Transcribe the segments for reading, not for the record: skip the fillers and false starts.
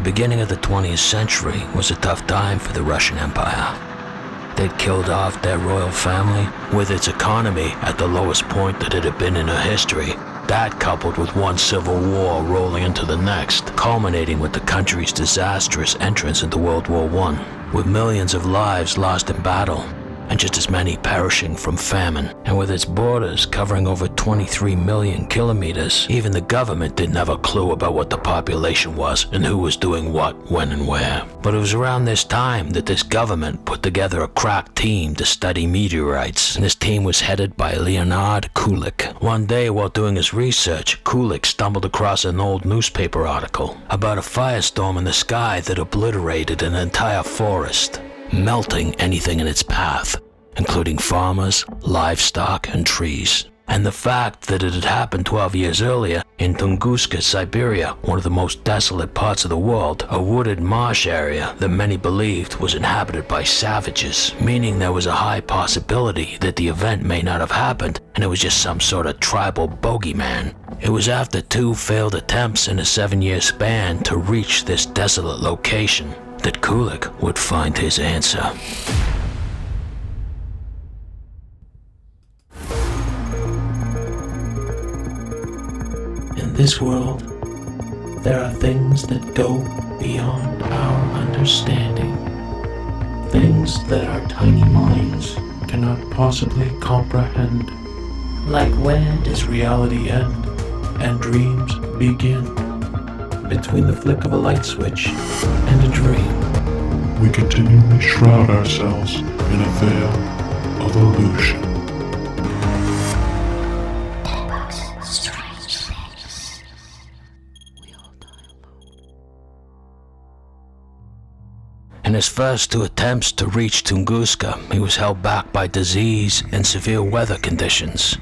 beginning of the 20th century was a tough time for the Russian Empire. They'd killed off their royal family, with its economy at the lowest point that it had been in her history. That coupled with one civil war rolling into the next, culminating with the country's disastrous entrance into World War I, with millions of lives lost in battle, and just as many perishing from famine. And with its borders covering over 23 million kilometers, even the government didn't have a clue about what the population was and who was doing what, when, and where. But it was around this time that this government put together a crack team to study meteorites, and this team was headed by Leonid Kulik. One day while doing his research, Kulik stumbled across an old newspaper article about a firestorm in the sky that obliterated an entire forest, melting anything in its path, including farmers, livestock, and trees. And the fact that it had happened 12 years earlier in Tunguska, Siberia, one of the most desolate parts of the world, a wooded marsh area that many believed was inhabited by savages, meaning there was a high possibility that the event may not have happened and it was just some sort of tribal bogeyman. It was after 2 failed attempts in a 7-year span to reach this desolate location that Kulik would find his answer. In this world, there are things that go beyond our understanding. Things that our tiny minds cannot possibly comprehend. Like where does reality end and dreams begin? Between the flick of a light switch and a dream, we continually shroud ourselves in a veil of illusion. Deadbug's strange things. We all die alone. In his first 2 attempts to reach Tunguska, he was held back by disease and severe weather conditions.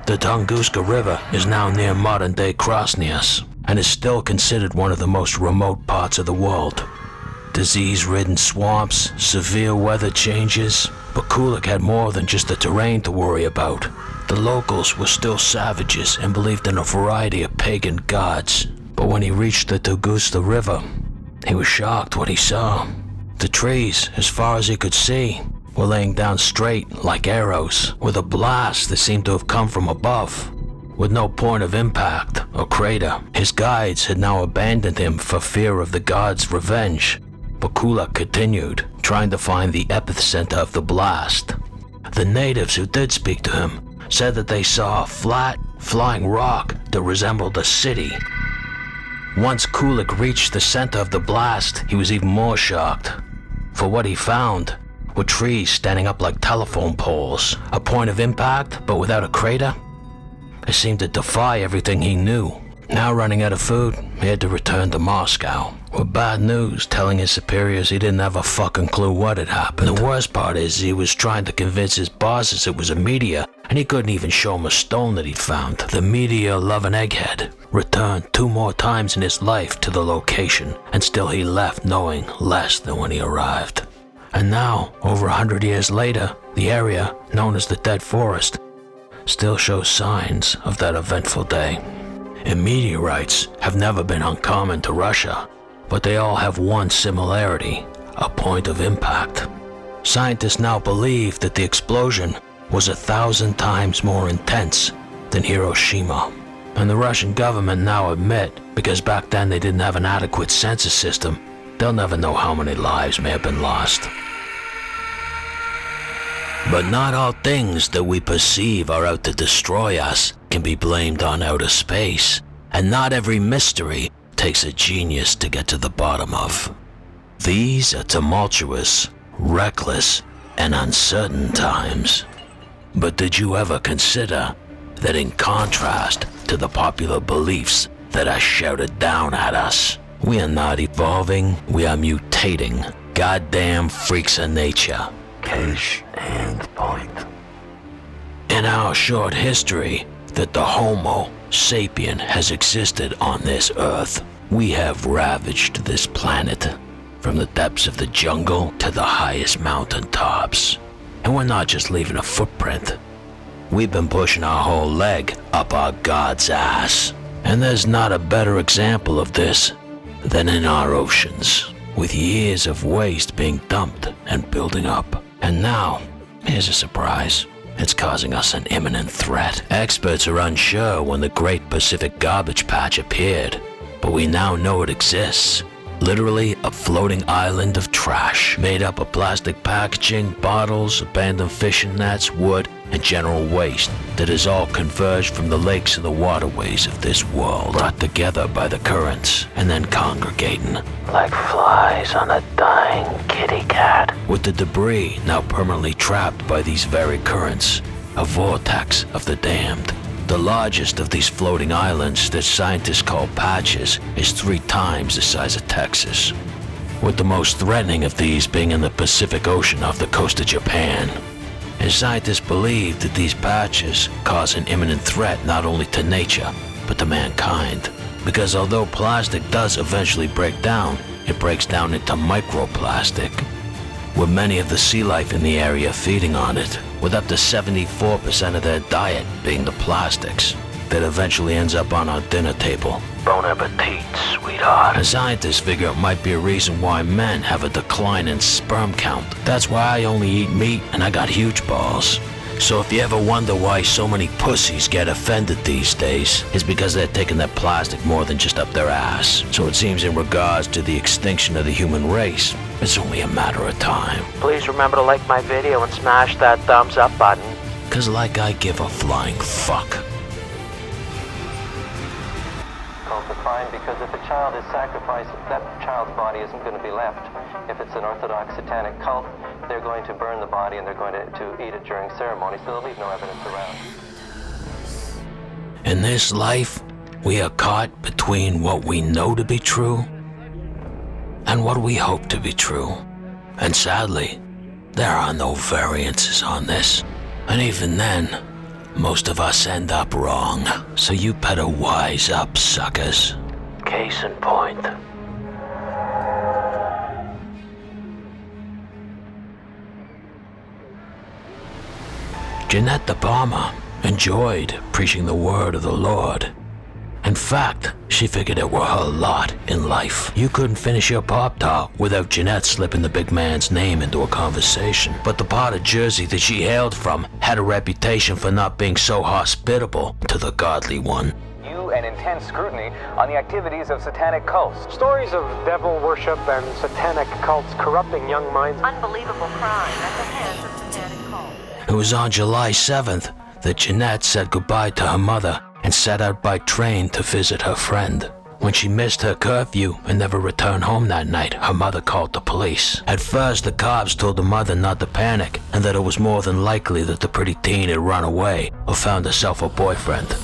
The Tunguska River is now near modern-day Krasnias and is still considered one of the most remote parts of the world. Disease-ridden swamps, severe weather changes, but Kulik had more than just the terrain to worry about. The locals were still savages and believed in a variety of pagan gods. But when he reached the Tunguska River, he was shocked what he saw. The trees, as far as he could see, were laying down straight like arrows, with a blast that seemed to have come from above, with no point of impact or crater. His guides had now abandoned him for fear of the gods' revenge, but Kulik continued, trying to find the epicenter of the blast. The natives who did speak to him said that they saw a flat, flying rock that resembled a city. Once Kulik reached the center of the blast, he was even more shocked, for what he found were trees standing up like telephone poles, a point of impact but without a crater. It seemed to defy everything he knew. Now running out of food, he had to return to Moscow, with bad news telling his superiors he didn't have a fucking clue what had happened. The worst part is he was trying to convince his bosses it was a meteor, and he couldn't even show them a stone that he'd found. The meteor-loving egghead returned 2 more times in his life to the location, and still he left knowing less than when he arrived. And now, over 100 years later, the area, known as the Dead Forest, still shows signs of that eventful day. And meteorites have never been uncommon to Russia, but they all have one similarity: a point of impact. Scientists now believe that the explosion was 1,000 times more intense than Hiroshima. And the Russian government now admit, because back then they didn't have an adequate census system, they'll never know how many lives may have been lost. But not all things that we perceive are out to destroy us can be blamed on outer space, and not every mystery takes a genius to get to the bottom of. These are tumultuous, reckless, and uncertain times. But did you ever consider that in contrast to the popular beliefs that are shouted down at us, we are not evolving, we are mutating. Goddamn freaks of nature. Case in point. In our short history that the Homo sapien has existed on this earth, we have ravaged this planet, from the depths of the jungle to the highest mountain tops. And we're not just leaving a footprint. We've been pushing our whole leg up our God's ass. And there's not a better example of this than in our oceans, with years of waste being dumped and building up. And now, here's a surprise. It's causing us an imminent threat. Experts are unsure when the Great Pacific Garbage Patch appeared, but we now know it exists. Literally a floating island of trash, made up of plastic packaging, bottles, abandoned fishing nets, wood, and general waste that is all converged from the lakes and the waterways of this world, brought together by the currents and then congregating like flies on a dying kitty cat, with the debris now permanently trapped by these very currents, a vortex of the damned. The largest of these floating islands that scientists call patches is 3 times the size of Texas, with the most threatening of these being in the Pacific Ocean off the coast of Japan. And scientists believe that these patches cause an imminent threat not only to nature, but to mankind. Because although plastic does eventually break down, it breaks down into microplastic, with many of the sea life in the area feeding on it, with up to 74% of their diet being the plastics that eventually ends up on our dinner table. Bon appetit, sweetheart. And scientists figure it might be a reason why men have a decline in sperm count. That's why I only eat meat and I got huge balls. So if you ever wonder why so many pussies get offended these days, it's because they're taking that plastic more than just up their ass. So it seems in regards to the extinction of the human race, it's only a matter of time. Please remember to like my video and smash that thumbs up button. Cause like I give a flying fuck. Called to find, because if a child is sacrificed, that child's body isn't going to be left. If it's an Orthodox satanic cult, they're going to burn the body and they're going to eat it during ceremony, so they'll leave no evidence around. In this life, we are caught between what we know to be true and what we hope to be true. And sadly, there are no variances on this. And even then, most of us end up wrong. So you better wise up, suckers. Case in point. Jeanette De Palma enjoyed preaching the word of the Lord. In fact, she figured it were her lot in life. You couldn't finish your Pop-Tart without Jeanette slipping the big man's name into a conversation. But the part of Jersey that she hailed from had a reputation for not being so hospitable to the godly one. And intense scrutiny on the activities of satanic cults. Stories of devil worship and satanic cults corrupting young minds. Unbelievable crime at the hands of satanic cults. It was on July 7th that Jeanette said goodbye to her mother and set out by train to visit her friend. When she missed her curfew and never returned home that night, her mother called the police. At first, the cops told the mother not to panic and that it was more than likely that the pretty teen had run away or found herself a boyfriend.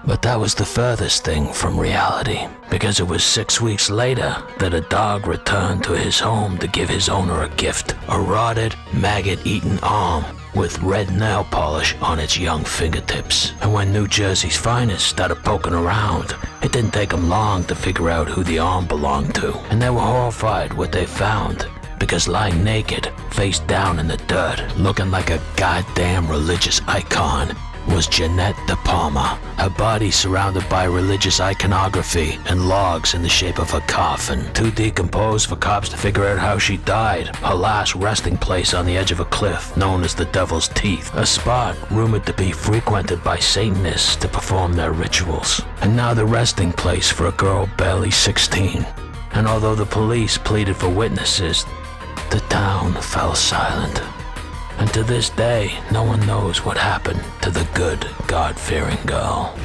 But that was the furthest thing from reality, because it was 6 weeks later that a dog returned to his home to give his owner a gift, a rotted, maggot-eaten arm with red nail polish on its young fingertips. And when New Jersey's finest started poking around, it didn't take them long to figure out who the arm belonged to. And they were horrified what they found, because lying naked, face down in the dirt, looking like a goddamn religious icon, was Jeanette De Palma, her body surrounded by religious iconography and logs in the shape of a coffin, too decomposed for cops to figure out how she died. Her last resting place on the edge of a cliff known as the Devil's Teeth, a spot rumored to be frequented by Satanists to perform their rituals, and now the resting place for a girl barely 16. And although the police pleaded for witnesses, the town fell silent. And to this day, no one knows what happened to the good, God-fearing girl.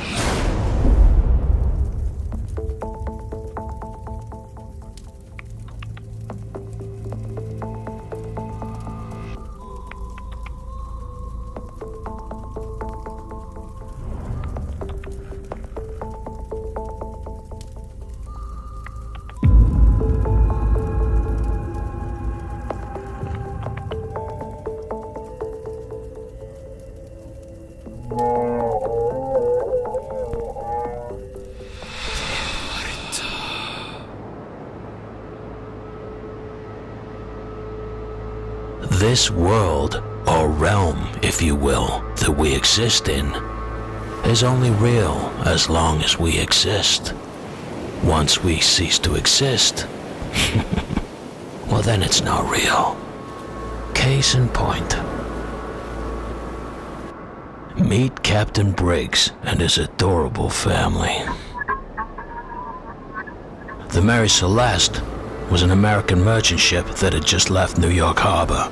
This world, or realm, if you will, that we exist in, is only real as long as we exist. Once we cease to exist, well then it's not real. Case in point. Meet Captain Briggs and his adorable family. The Mary Celeste was an American merchant ship that had just left New York Harbor,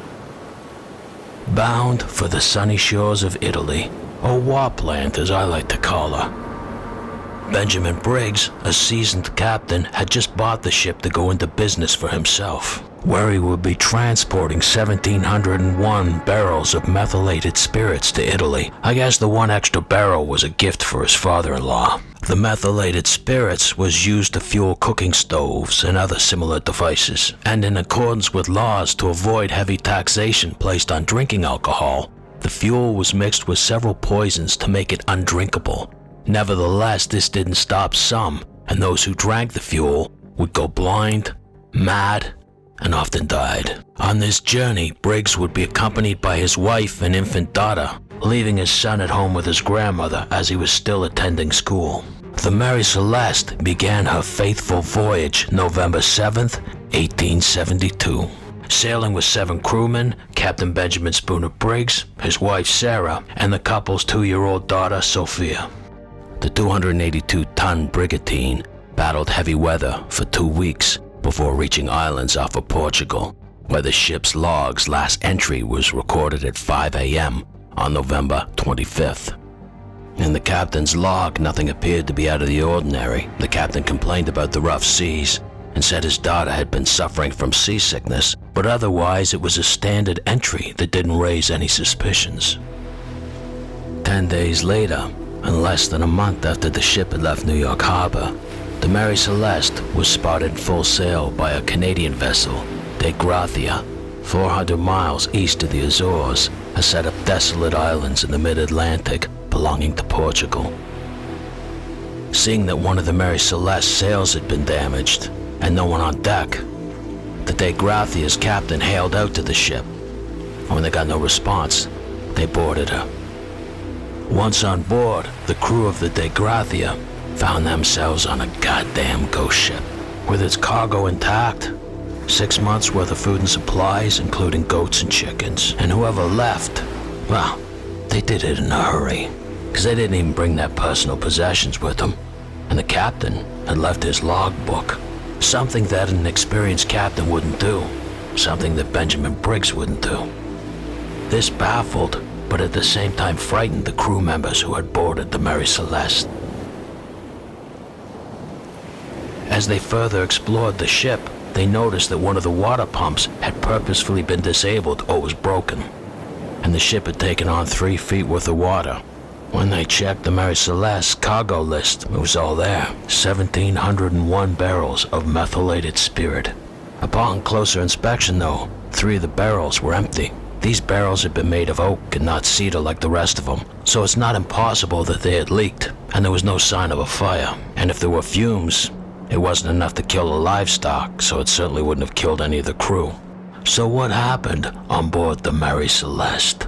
bound for the sunny shores of Italy, or Warpland as I like to call her. Benjamin Briggs, a seasoned captain, had just bought the ship to go into business for himself, where he would be transporting 1,701 barrels of methylated spirits to Italy. I guess the one extra barrel was a gift for his father-in-law. The methylated spirits was used to fuel cooking stoves and other similar devices, and in accordance with laws to avoid heavy taxation placed on drinking alcohol, the fuel was mixed with several poisons to make it undrinkable. Nevertheless, this didn't stop some, and those who drank the fuel would go blind, mad, and often died. On this journey, Briggs would be accompanied by his wife and infant daughter, leaving his son at home with his grandmother as he was still attending school. The Mary Celeste began her faithful voyage November 7th, 1872. Sailing with 7 crewmen, Captain Benjamin Spooner Briggs, his wife Sarah, and the couple's 2-year-old daughter Sophia. The 282-ton brigantine battled heavy weather for 2 weeks before reaching islands off of Portugal, where the ship's log's last entry was recorded at 5 a.m. on November 25th. In the captain's log, nothing appeared to be out of the ordinary. The captain complained about the rough seas and said his daughter had been suffering from seasickness, but otherwise it was a standard entry that didn't raise any suspicions. 10 days later, and less than a month after the ship had left New York Harbor, the Mary Celeste was spotted full sail by a Canadian vessel, De Gracia, 400 miles east of the Azores, a set of desolate islands in the mid-Atlantic belonging to Portugal. Seeing that one of the Mary Celeste's sails had been damaged and no one on deck, the De Gracia's captain hailed out to the ship, and when they got no response, they boarded her. Once on board, the crew of the De Gracia found themselves on a goddamn ghost ship. With its cargo intact, 6 months worth of food and supplies, including goats and chickens. And whoever left, well, they did it in a hurry, because they didn't even bring their personal possessions with them. And the captain had left his logbook, something that an experienced captain wouldn't do, something that Benjamin Briggs wouldn't do. This baffled, but at the same time frightened the crew members who had boarded the Mary Celeste. As they further explored the ship, they noticed that one of the water pumps had purposefully been disabled or was broken, and the ship had taken on 3 feet worth of water. When they checked the Mary Celeste's cargo list, it was all there, 1,701 barrels of methylated spirit. Upon closer inspection though, 3 of the barrels were empty. These barrels had been made of oak and not cedar like the rest of them, so it's not impossible that they had leaked, and there was no sign of a fire. And if there were fumes, it wasn't enough to kill the livestock, so it certainly wouldn't have killed any of the crew. So what happened on board the Mary Celeste?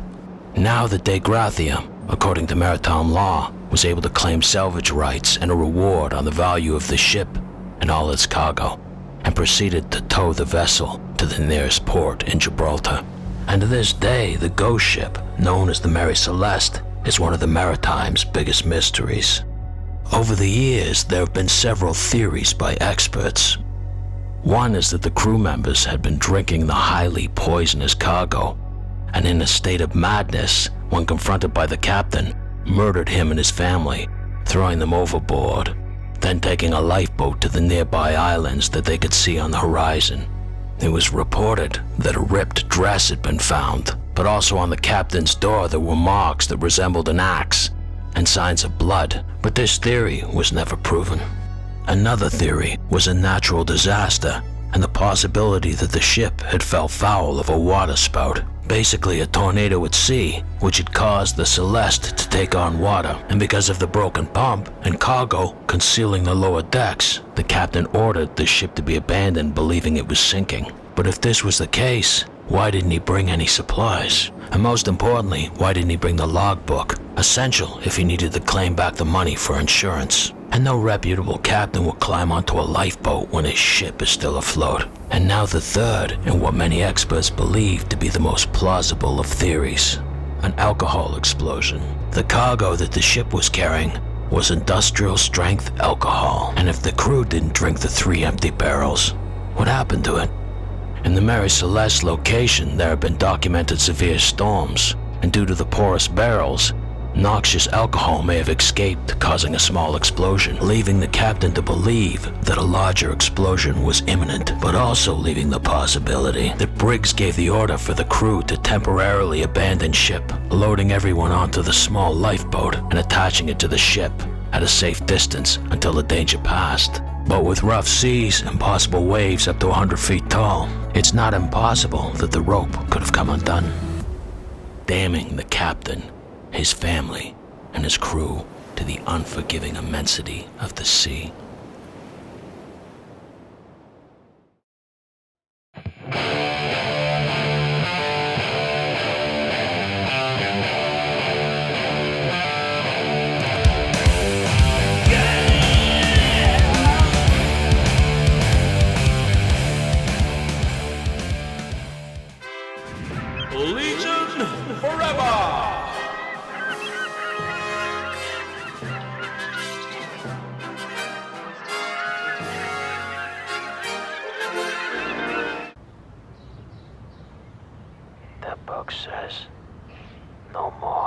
Now the De Gracia, according to maritime law, was able to claim salvage rights and a reward on the value of the ship and all its cargo, and proceeded to tow the vessel to the nearest port in Gibraltar. And to this day, the ghost ship, known as the Mary Celeste, is one of the maritime's biggest mysteries. Over the years, there have been several theories by experts. One is that the crew members had been drinking the highly poisonous cargo, and in a state of madness, when confronted by the captain, murdered him and his family, throwing them overboard, then taking a lifeboat to the nearby islands that they could see on the horizon. It was reported that a ripped dress had been found, but also on the captain's door there were marks that resembled an axe and signs of blood, but this theory was never proven. Another theory was a natural disaster and the possibility that the ship had fell foul of a water spout, basically a tornado at sea, which had caused the Celeste to take on water, and because of the broken pump and cargo concealing the lower decks, the captain ordered the ship to be abandoned, believing it was sinking. But if this was the case, Why didn't he bring any supplies? And most importantly, why didn't he bring the logbook? Essential if he needed to claim back the money for insurance. And no reputable captain would climb onto a lifeboat when his ship is still afloat. And now the third, and what many experts believe to be the most plausible of theories. An alcohol explosion. The cargo that the ship was carrying was industrial strength alcohol. And if the crew didn't drink the 3 empty barrels, what happened to it? In the Mary Celeste location, there have been documented severe storms, and due to the porous barrels, noxious alcohol may have escaped, causing a small explosion, leaving the captain to believe that a larger explosion was imminent, but also leaving the possibility that Briggs gave the order for the crew to temporarily abandon ship, loading everyone onto the small lifeboat and attaching it to the ship at a safe distance until the danger passed. But with rough seas and possible waves up to 100 feet tall, it's not impossible that the rope could have come undone, damning the captain, his family, and his crew to the unforgiving immensity of the sea. Legion forever! Deadbug says, no more.